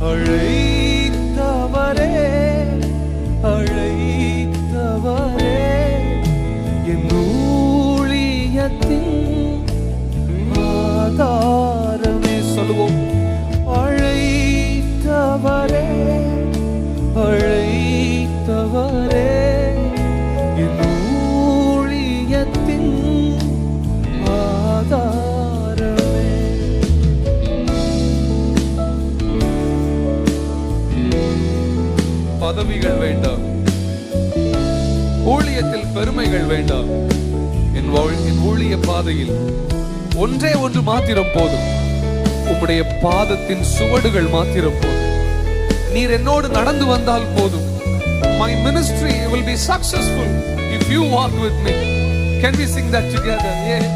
அழைத்தவரே அழைத்தவரே என் ஊழியத்தின் ஆதாரமே. சொல்லுவோம். அழைத்தவரே அழைத்தவரே என் ஊழியத்தின் ஆதாரமே. பதவிகள் வேண்டாம், ஊழியத்தில் பெருமைகள் வேண்டாம். என் ஊழிய பாதையில் ஒன்றே ஒன்று மாத்திரம் போதும், உம்முடைய பாதத்தின் சுவடுகள் மாத்திரம் போதும். நீர் என்னோடு நடந்து வந்தால் போதும். My ministry will be successful if you walk with me. Can we sing that together? Yeah.